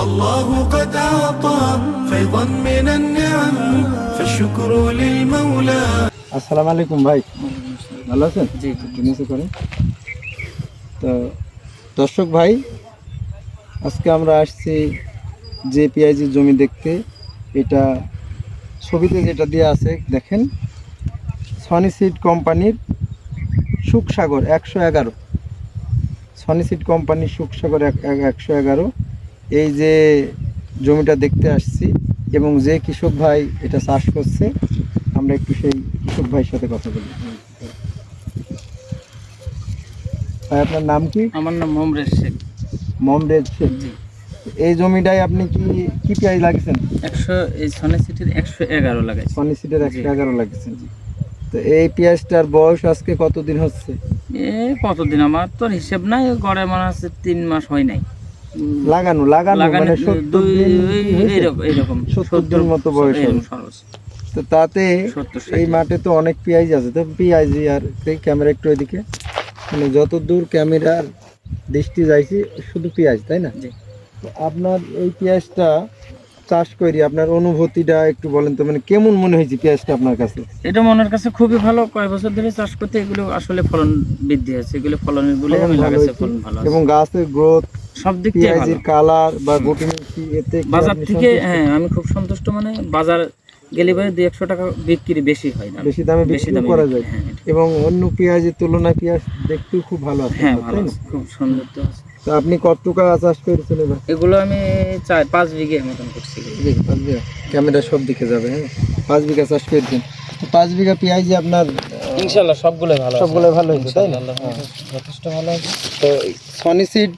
الله قد أعطى فيضا من النعم فالشكر للمولى। আসসালামু আলাইকুম ভাই, ভালো আছেন? জি নিচে করেন। তো দর্শক ভাই, আজকে আমরা আসছি যে পেঁয়াজের জমি দেখতে। এটা ছবিতে যেটা দেওয়া আছে দেখেন, সনি সিড কোম্পানির সুখসাগর 111, সনি সিড কোম্পানির সুখসাগর 111 এই যে জমিটা দেখতে আসছি, এবং যে কৃষক ভাই এটা চাষ করছে, আমরা একটু সেই কৃষক ভাইয়ের সাথে কথা বলি। ভাই আপনার নাম কি? আমার নাম মোহাম্মদ শেখ। মোহাম্মদ শেখ। এই জমিটায় আপনি কি পেঁয়াজ লাগিয়েছেন? 100 এই সনি সিটির 111 লাগাইছি। সনি সিডের 111 লাগিয়েছেন। তো এই পেঁয়াজটার বয়স আজকে কতদিন হচ্ছে? কতদিন আমার তো হিসেব নাই, গড়ে মনে আছে 3 মাস হয় নাই লাগানো মানে 70 দিন এরকম 70 দিন মতো বয়স হবে। তো তাতে এই মাঠে তো অনেক পেঁয়াজ আছে। তো পেঁয়াজি আর ক্যামেরা একটু এদিকে, মানে যত দূর ক্যামেরার দৃষ্টি যাইছি শুধু পেঁয়াজ, তাই না? আপনার এই পেঁয়াজটা চাষ করি, আপনার অনুভূতিটা একটু বলেন তো, মানে কেমন মনে হয়েছে পেঁয়াজটা আপনার কাছে? এটা মনের কাছে খুবই ভালো। কয়েক বছর ধরে চাষ করতে এগুলো আসলে ফলন বৃদ্ধি হয়েছে, এগুলো ফলনের বলে আমি লাগাইছি, ফলন ভালো আছে এবং গাছের গ্রোথ সব দিক থেকে ভালো। কালার বা গুটিং এতে বাজার থেকে হ্যাঁ আমি খুব সন্তুষ্ট। মানে বাজার গেলে পরে 200-100 টাকা বিক্রি বেশি হয় না, বেশি দামে বিক্রি করা যায়। এবং অন্য পেঁয়াজের তুলনায় পেঁয়াজ দেখতেও খুব ভালো আছে। হ্যাঁ ভালো আছে, খুব সুন্দর তো আছে। তো আপনি কতটুকু চাষ করেছেন এবার? এগুলো আমি 5 বিঘে মতন করছি। 5 বিঘা, ক্যামেরা সব দিকে যাবে। হ্যাঁ, 5 বিঘা চাষ করেছেন। 5 বিঘা পেঁয়াজ আপনার ইনশাআল্লাহ সবগুলো ভালো হয়েছে, তাই না? যথেষ্ট ভালো আছে। তো সনি সিড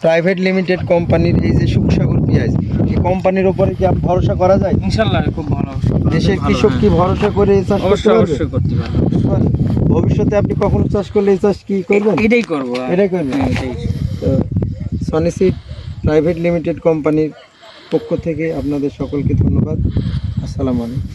প্রাইভেট লিমিটেড কোম্পানির এই যে সুখসাগর পেঁয়াজ, এই কোম্পানির উপরে কি আপনি ভরসা করা যায়? ইনশাআল্লাহ খুব ভালো। দেশের কৃষক কি ভরসা করে এই চাষ করতে পারবে? অবশ্যই করতে পারবে। ভবিষ্যতে আপনি কখনো চাষ করলে এই চাষ কি করবেন? এটাই করব। তো সনি সিড প্রাইভেট লিমিটেড কোম্পানির পক্ষ থেকে আপনাদের সকলকে ধন্যবাদ। আসসালামু আলাইকুম।